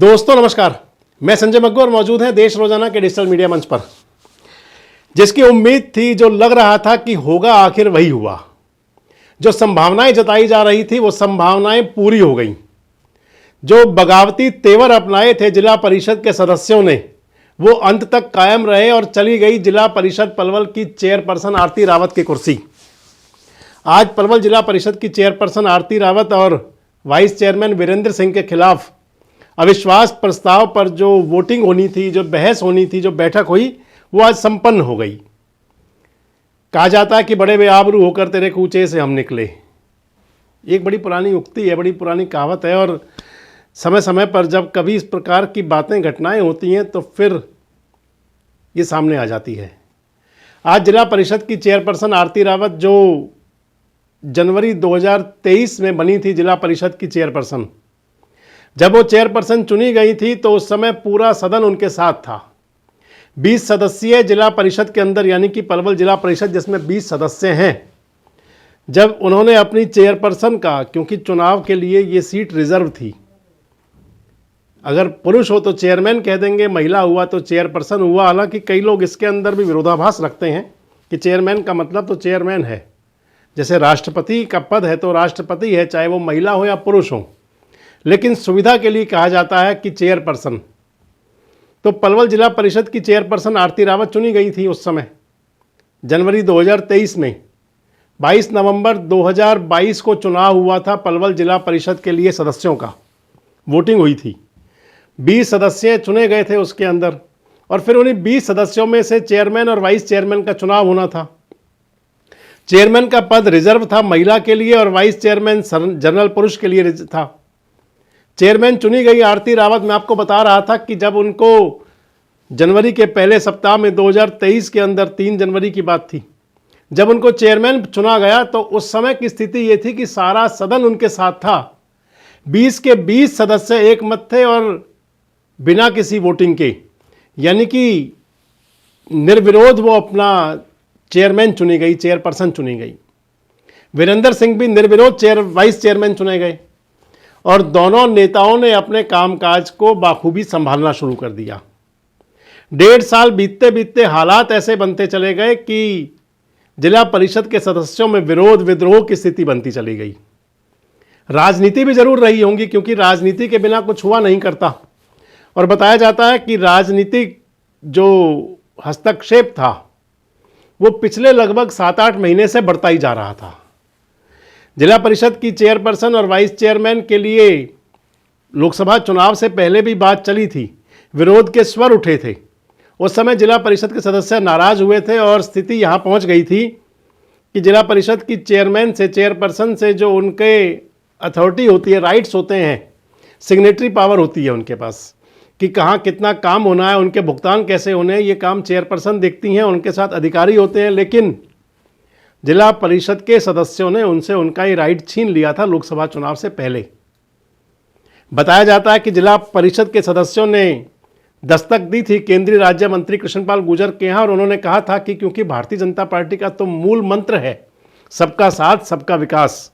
दोस्तों नमस्कार, मैं संजय मग्गू और मौजूद हैं देश रोजाना के डिजिटल मीडिया मंच पर। जिसकी उम्मीद थी, जो लग रहा था कि होगा, आखिर वही हुआ। जो संभावनाएं जताई जा रही थी वो संभावनाएं पूरी हो गईं। जो बगावती तेवर अपनाए थे जिला परिषद के सदस्यों ने, वो अंत तक कायम रहे और चली गई जिला परिषद पलवल की चेयरपर्सन आरती रावत की कुर्सी। आज पलवल जिला परिषद की चेयरपर्सन आरती रावत और वाइस चेयरमैन वीरेंद्र सिंह के खिलाफ अविश्वास प्रस्ताव पर जो वोटिंग होनी थी, जो बहस होनी थी, जो बैठक हुई, वो आज संपन्न हो गई। कहा जाता है कि बड़े बेआबरू होकर तेरे कूचे से हम निकले। एक बड़ी पुरानी उक्ति है, बड़ी पुरानी कहावत है, और समय समय पर जब कभी इस प्रकार की बातें, घटनाएं होती हैं तो फिर ये सामने आ जाती है। आज जिला परिषद की चेयरपर्सन आरती रावत, जो जनवरी 2023 में बनी थी जिला परिषद की चेयरपर्सन, जब वो चेयरपर्सन चुनी गई थी तो उस समय पूरा सदन उनके साथ था। 20 सदस्यीय जिला परिषद के अंदर, यानी कि पलवल जिला परिषद जिसमें 20 सदस्य हैं, जब उन्होंने अपनी चेयरपर्सन का, क्योंकि चुनाव के लिए ये सीट रिजर्व थी, अगर पुरुष हो तो चेयरमैन कह देंगे, महिला हुआ तो चेयरपर्सन हुआ। हालांकि कई लोग इसके अंदर भी विरोधाभास रखते हैं कि चेयरमैन का मतलब तो चेयरमैन है, जैसे राष्ट्रपति का पद है तो राष्ट्रपति है, चाहे वो महिला हो या पुरुष हो। लेकिन सुविधा के लिए कहा जाता है कि चेयरपर्सन। तो पलवल जिला परिषद की चेयरपर्सन आरती रावत चुनी गई थी उस समय जनवरी 2023 में। 22 नवंबर 2022 को चुनाव हुआ था पलवल जिला परिषद के लिए, सदस्यों का वोटिंग हुई थी। 20 सदस्य चुने गए थे उसके अंदर, और फिर उन्हीं 20 सदस्यों में से चेयरमैन और वाइस चेयरमैन का चुनाव होना था। चेयरमैन का पद रिजर्व था महिला के लिए और वाइस चेयरमैन जनरल पुरुष के लिए था। चेयरमैन चुनी गई आरती रावत। मैं आपको बता रहा था कि जब उनको जनवरी के पहले सप्ताह में 2023 के अंदर 3 जनवरी की बात थी, जब उनको चेयरमैन चुना गया तो उस समय की स्थिति ये थी कि सारा सदन उनके साथ था। 20 के 20 सदस्य एक मत थे और बिना किसी वोटिंग के, यानी कि निर्विरोध वो अपना चेयरमैन चुनी गई, चेयरपर्सन चुनी गई। वीरेंद्र सिंह भी निर्विरोध वाइस चेयरमैन चुने गए, और दोनों नेताओं ने अपने कामकाज को बाखूबी संभालना शुरू कर दिया। 1.5 साल बीतते बीतते हालात ऐसे बनते चले गए कि जिला परिषद के सदस्यों में विरोध विद्रोह की स्थिति बनती चली गई। राजनीति भी जरूर रही होंगी, क्योंकि राजनीति के बिना कुछ हुआ नहीं करता, और बताया जाता है कि राजनीतिक जो हस्तक्षेप था वो पिछले लगभग 7-8 महीने से बढ़ता ही जा रहा था। जिला परिषद की चेयरपर्सन और वाइस चेयरमैन के लिए लोकसभा चुनाव से पहले भी बात चली थी, विरोध के स्वर उठे थे। उस समय जिला परिषद के सदस्य नाराज हुए थे और स्थिति यहाँ पहुँच गई थी कि जिला परिषद की चेयरमैन से, चेयरपर्सन से जो उनके अथॉरिटी होती है, राइट्स होते हैं, सिग्नेटरी पावर होती है उनके पास, कि कहाँ कितना काम होना है, उनके भुगतान कैसे होने हैं, ये काम चेयरपर्सन देखती हैं, उनके साथ अधिकारी होते हैं। लेकिन जिला परिषद के सदस्यों ने उनसे उनका ही राइट छीन लिया था लोकसभा चुनाव से पहले। बताया जाता है कि जिला परिषद के सदस्यों ने दस्तक दी थी केंद्रीय राज्य मंत्री कृष्णपाल गुर्जर के यहाँ, और उन्होंने कहा था कि क्योंकि भारतीय जनता पार्टी का तो मूल मंत्र है सबका साथ सबका विकास,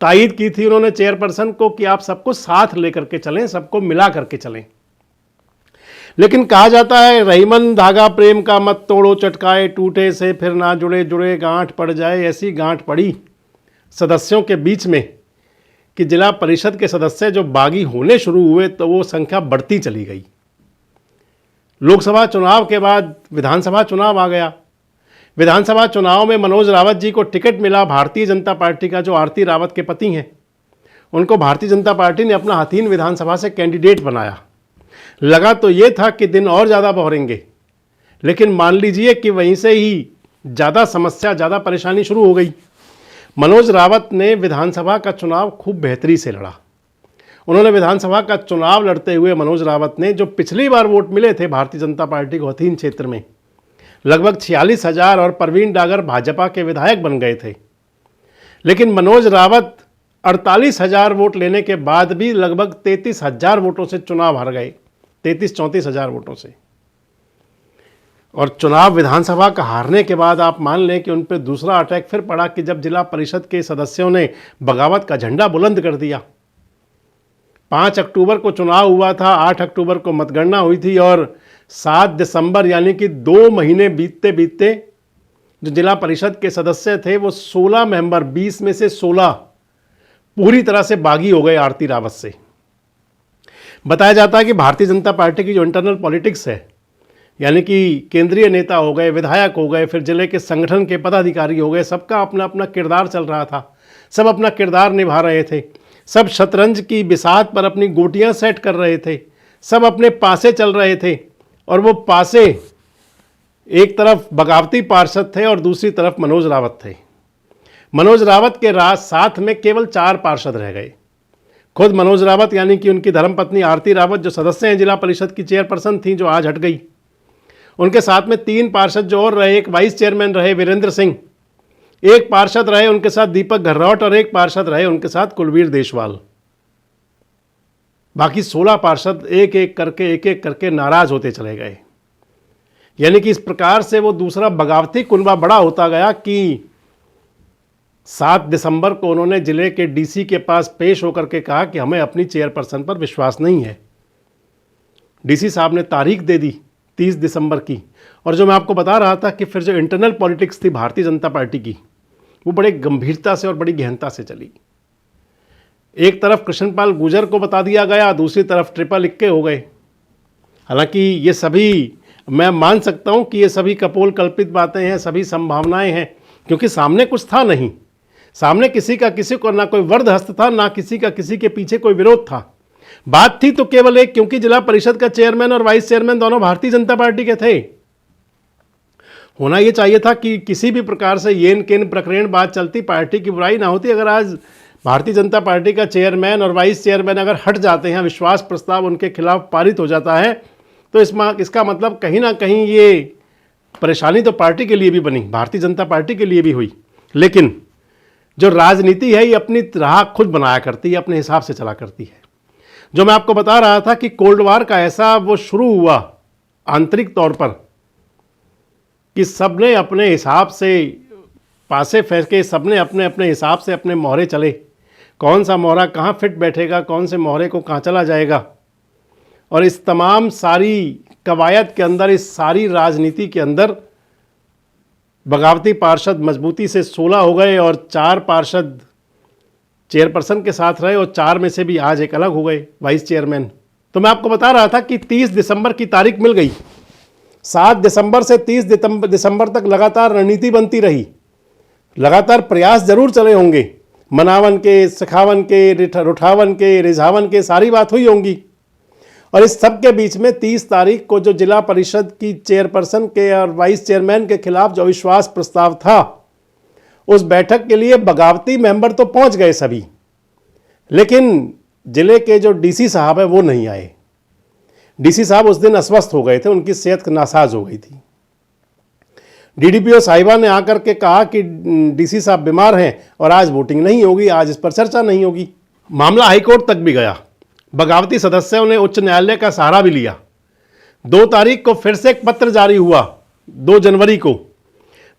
तायीद की थी उन्होंने चेयरपर्सन को कि आप सबको साथ लेकर के चलें, सबको मिला करके चलें। लेकिन कहा जाता है, रहीमन धागा प्रेम का मत तोड़ो, चटकाए टूटे से फिर ना जुड़े, जुड़े गांठ पड़ जाए। ऐसी गांठ पड़ी सदस्यों के बीच में कि जिला परिषद के सदस्य जो बागी होने शुरू हुए तो वो संख्या बढ़ती चली गई। लोकसभा चुनाव के बाद विधानसभा चुनाव आ गया। विधानसभा चुनाव में मनोज रावत जी को टिकट मिला भारतीय जनता पार्टी का, जो आरती रावत के पति हैं। उनको भारतीय जनता पार्टी ने अपना हथीन विधानसभा से कैंडिडेट बनाया। लगा तो ये था कि दिन और ज़्यादा बढ़ेंगे, लेकिन मान लीजिए कि वहीं से ही ज़्यादा समस्या, ज़्यादा परेशानी शुरू हो गई। मनोज रावत ने विधानसभा का चुनाव खूब बेहतरी से लड़ा। उन्होंने विधानसभा का चुनाव लड़ते हुए मनोज रावत ने, जो पिछली बार वोट मिले थे भारतीय जनता पार्टी को हथीन क्षेत्र में, लगभग 46,000, और परवीन डागर भाजपा के विधायक बन गए थे। लेकिन मनोज रावत 48,000 वोट लेने के बाद भी लगभग 33,000 वोटों से चुनाव हार गए, 33-34,000 वोटों से। और चुनाव विधानसभा का हारने के बाद आप मान लें कि उन पर दूसरा अटैक फिर पड़ा कि जब जिला परिषद के सदस्यों ने बगावत का झंडा बुलंद कर दिया। 5 अक्टूबर को चुनाव हुआ था, 8 अक्टूबर को मतगणना हुई थी और 7 दिसंबर यानी कि 2 महीने बीतते बीतते जो जिला परिषद के सदस्य थे वो 16 मेंबर, 20 में से 16 पूरी तरह से बागी हो गए आरती रावत से। बताया जाता है कि भारतीय जनता पार्टी की जो इंटरनल पॉलिटिक्स है, यानी कि केंद्रीय नेता हो गए, विधायक हो गए, फिर जिले के संगठन के पदाधिकारी हो गए, सबका अपना अपना किरदार चल रहा था, सब अपना किरदार निभा रहे थे, सब शतरंज की बिसात पर अपनी गोटियां सेट कर रहे थे, सब अपने पासे चल रहे थे। और वो पासे एक तरफ बगावती पार्षद थे और दूसरी तरफ मनोज रावत थे। मनोज रावत के साथ में केवल 4 पार्षद रह गए। खुद मनोज रावत यानी कि उनकी धर्मपत्नी आरती रावत जो सदस्य हैं जिला परिषद की चेयरपर्सन थी, जो आज हट गई, उनके साथ में 3 पार्षद जो और रहे, एक वाइस चेयरमैन रहे वीरेंद्र सिंह, एक पार्षद रहे उनके साथ दीपक घर्रौट और एक पार्षद रहे उनके साथ कुलवीर देशवाल। बाकी 16 पार्षद एक एक करके नाराज होते चले गए। यानी कि इस प्रकार से वो दूसरा बगावती कुनबा बड़ा होता गया कि 7 दिसंबर को उन्होंने जिले के डीसी के पास पेश होकर के कहा कि हमें अपनी चेयरपर्सन पर विश्वास नहीं है। डीसी साहब ने तारीख दे दी 30 दिसंबर की। और जो मैं आपको बता रहा था कि फिर जो इंटरनल पॉलिटिक्स थी भारतीय जनता पार्टी की, वो बड़े गंभीरता से और बड़ी गहनता से चली। एक तरफ कृष्णपाल गुर्जर को बता दिया गया, दूसरी तरफ ट्रिपल इक्के हो गए। हालांकि ये सभी, मैं मान सकता हूं कि ये सभी कपोल कल्पित बातें हैं, सभी संभावनाएं हैं, क्योंकि सामने कुछ था नहीं। सामने किसी का किसी को ना कोई वर्द हस्त था, ना किसी का किसी के पीछे कोई विरोध था। बात थी तो केवल एक, क्योंकि जिला परिषद का चेयरमैन और वाइस चेयरमैन दोनों भारतीय जनता पार्टी के थे। होना यह चाहिए था कि किसी भी प्रकार से येन केन प्रकरण बात चलती, पार्टी की बुराई ना होती। अगर आज भारतीय जनता पार्टी का चेयरमैन और वाइस चेयरमैन अगर हट जाते हैं, विश्वास प्रस्ताव उनके खिलाफ पारित हो जाता है, तो इसका मतलब कहीं ना कहीं ये परेशानी तो पार्टी के लिए भी बनी, भारतीय जनता पार्टी के लिए भी हुई। लेकिन जो राजनीति है ये अपनी राह खुद बनाया करती है, अपने हिसाब से चला करती है। जो मैं आपको बता रहा था कि कोल्ड वार का ऐसा वो शुरू हुआ आंतरिक तौर पर कि सबने अपने हिसाब से पासे फेंक के, सबने अपने अपने हिसाब से अपने मोहरे चले, कौन सा मोहरा कहाँ फिट बैठेगा, कौन से मोहरे को कहाँ चला जाएगा। और इस तमाम सारी कवायद के अंदर, इस सारी राजनीति के अंदर बगावती पार्षद मजबूती से 16 हो गए और 4 पार्षद चेयरपर्सन के साथ रहे और 4 में से भी आज एक अलग हो गए, वाइस चेयरमैन। तो मैं आपको बता रहा था कि 30 दिसंबर की तारीख मिल गई। 7 दिसंबर से 30 दिसंबर तक लगातार रणनीति बनती रही, लगातार प्रयास जरूर चले होंगे, मनावन के, सखावन के, रुठावन के, रिझावन के, सारी बात हुई होंगी। और इस सब के बीच में 30 तारीख को जो जिला परिषद की चेयरपर्सन के और वाइस चेयरमैन के खिलाफ जो अविश्वास प्रस्ताव था, उस बैठक के लिए बगावती मेंबर तो पहुंच गए सभी, लेकिन जिले के जो डीसी साहब है वो नहीं आए। डीसी साहब उस दिन अस्वस्थ हो गए थे, उनकी सेहत नासाज हो गई थी। डीडीपीओ साहिबा ने आकर के कहा कि डीसी साहब बीमार हैं और आज वोटिंग नहीं होगी, आज इस पर चर्चा नहीं होगी। मामला हाईकोर्ट तक भी गया। बगावती सदस्यों ने उच्च न्यायालय का सहारा भी लिया। 2 तारीख को फिर से एक पत्र जारी हुआ, 2 जनवरी को,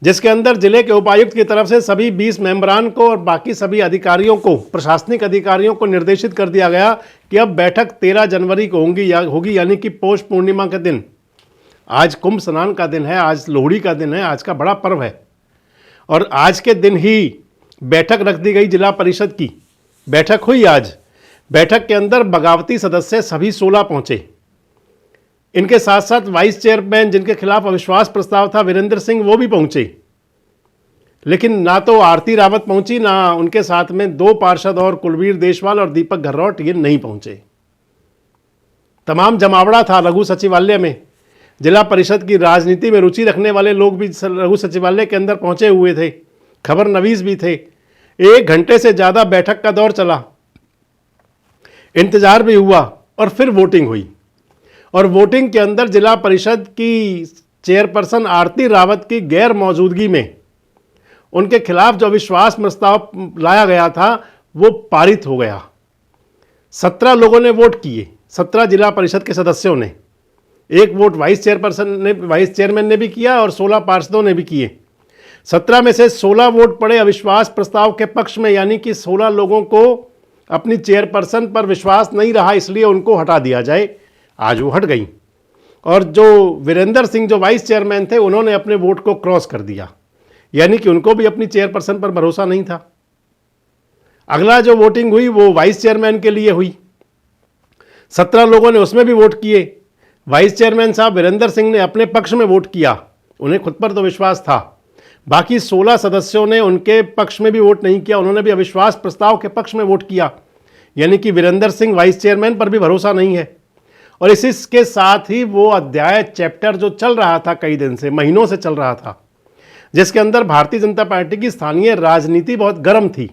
जिसके अंदर जिले के उपायुक्त की तरफ से सभी 20 मेंबरान को और बाकी सभी अधिकारियों को, प्रशासनिक अधिकारियों को निर्देशित कर दिया गया कि अब बैठक 13 जनवरी को होगी, यानी कि पौष पूर्णिमा के दिन। आज कुंभ स्नान का दिन है, आज लोहड़ी का दिन है, आज का बड़ा पर्व है। और आज के दिन ही बैठक रख दी गई जिला परिषद की। बैठक हुई आज। बैठक के अंदर बगावती सदस्य सभी 16 पहुंचे। इनके साथ साथ वाइस चेयरमैन जिनके खिलाफ अविश्वास प्रस्ताव था, वीरेंद्र सिंह, वो भी पहुंचे। लेकिन ना तो आरती रावत पहुंची, ना उनके साथ में 2 पार्षद और कुलवीर देशवाल और दीपक घर्रौट, ये नहीं पहुंचे। तमाम जमावड़ा था लघु सचिवालय में। जिला परिषद की राजनीति में रुचि रखने वाले लोग भी लघु सचिवालय के अंदर पहुंचे हुए थे, खबर नवीस भी थे। 1 घंटे से ज़्यादा बैठक का दौर चला, इंतजार भी हुआ और फिर वोटिंग हुई। और वोटिंग के अंदर जिला परिषद की चेयरपर्सन आरती रावत की गैर मौजूदगी में उनके खिलाफ जो अविश्वास प्रस्ताव लाया गया था वो पारित हो गया। 17 लोगों ने वोट किए, 17 जिला परिषद के सदस्यों ने। 1 वोट वाइस चेयरमैन ने भी किया और 16 पार्षदों ने भी किए। 17 में से 16 वोट पड़े अविश्वास प्रस्ताव के पक्ष में, यानी कि 16 लोगों को अपनी चेयरपर्सन पर विश्वास नहीं रहा, इसलिए उनको हटा दिया जाए। आज वो हट गई और जो वीरेंद्र सिंह जो वाइस चेयरमैन थे उन्होंने अपने वोट को क्रॉस कर दिया, यानी कि उनको भी अपनी चेयरपर्सन पर भरोसा नहीं था। अगला जो वोटिंग हुई वो वाइस चेयरमैन के लिए हुई। 17 लोगों ने उसमें भी वोट किए। वाइस चेयरमैन साहब वीरेंद्र सिंह ने अपने पक्ष में वोट किया, उन्हें खुद पर तो विश्वास था। बाकी 16 सदस्यों ने उनके पक्ष में भी वोट नहीं किया, उन्होंने भी अविश्वास प्रस्ताव के पक्ष में वोट किया, यानी कि वीरेंद्र सिंह वाइस चेयरमैन पर भी भरोसा नहीं है। और इसके साथ ही वो अध्याय चैप्टर जो चल रहा था कई दिन से, महीनों से चल रहा था, जिसके अंदर भारतीय जनता पार्टी की स्थानीय राजनीति बहुत गर्म थी,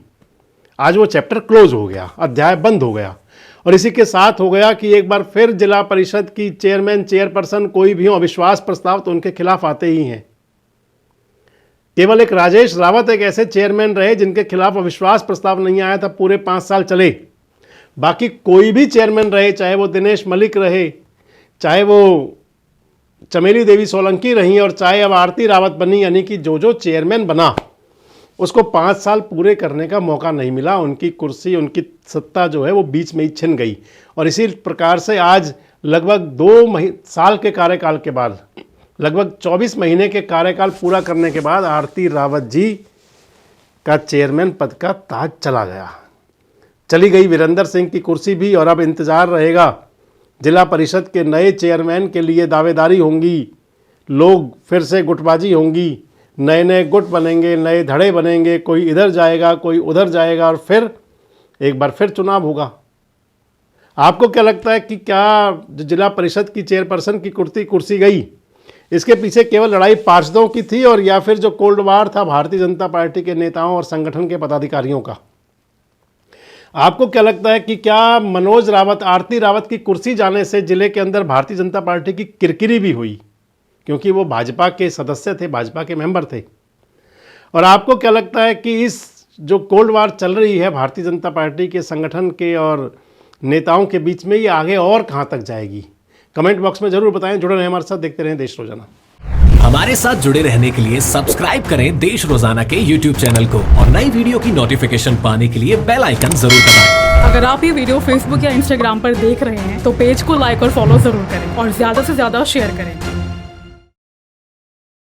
आज वो चैप्टर क्लोज हो गया, अध्याय बंद हो गया। और इसी के साथ हो गया कि एक बार फिर जिला परिषद की चेयरमैन चेयरपर्सन कोई भी हो, अविश्वास प्रस्ताव तो उनके खिलाफ आते ही हैं। केवल एक राजेश रावत एक ऐसे चेयरमैन रहे जिनके खिलाफ अविश्वास प्रस्ताव नहीं आया था, पूरे 5 साल चले। बाकी कोई भी चेयरमैन रहे, चाहे वो दिनेश मलिक रहे, चाहे वो चमेली देवी सोलंकी रही और चाहे अब आरती रावत बनी, यानी कि जो चेयरमैन बना उसको 5 साल पूरे करने का मौका नहीं मिला। उनकी कुर्सी, उनकी सत्ता जो है वो बीच में ही छिन गई। और इसी प्रकार से आज लगभग 2 साल के कार्यकाल के बाद, लगभग 24 महीने के कार्यकाल पूरा करने के बाद आरती रावत जी का चेयरमैन पद का ताज चला गया। चली गई वीरेंद्र सिंह की कुर्सी भी, और अब इंतज़ार रहेगा जिला परिषद के नए चेयरमैन के लिए। दावेदारी होंगी, लोग फिर से गुटबाजी होंगी, नए नए गुट बनेंगे, नए धड़े बनेंगे, कोई इधर जाएगा कोई उधर जाएगा, और फिर एक बार फिर चुनाव होगा। आपको क्या लगता है कि क्या जो जिला परिषद की चेयरपर्सन की कुर्सी गई, इसके पीछे केवल लड़ाई पार्षदों की थी, और या फिर जो कोल्ड वार था भारतीय जनता पार्टी के नेताओं और संगठन के पदाधिकारियों का? आपको क्या लगता है कि क्या मनोज रावत, आरती रावत की कुर्सी जाने से जिले के अंदर भारतीय जनता पार्टी की किरकिरी भी हुई, क्योंकि वो भाजपा के सदस्य थे, भाजपा के मेंबर थे? और आपको क्या लगता है कि इस जो कोल्ड वार चल रही है भारतीय जनता पार्टी के संगठन के और नेताओं के बीच में, ये आगे और कहां तक जाएगी? कमेंट बॉक्स में जरूर बताएं। जुड़े रहें हमारे साथ, देखते रहें देश रोजाना। हमारे साथ जुड़े रहने के लिए सब्सक्राइब करें देश रोजाना के YouTube चैनल को, और नई वीडियो की नोटिफिकेशन पाने के लिए बेल आइकन जरूर दबाएं। अगर आप ये वीडियो Facebook या Instagram पर देख रहे हैं तो पेज को लाइक और फॉलो जरूर करें और ज्यादा से ज्यादा शेयर करें।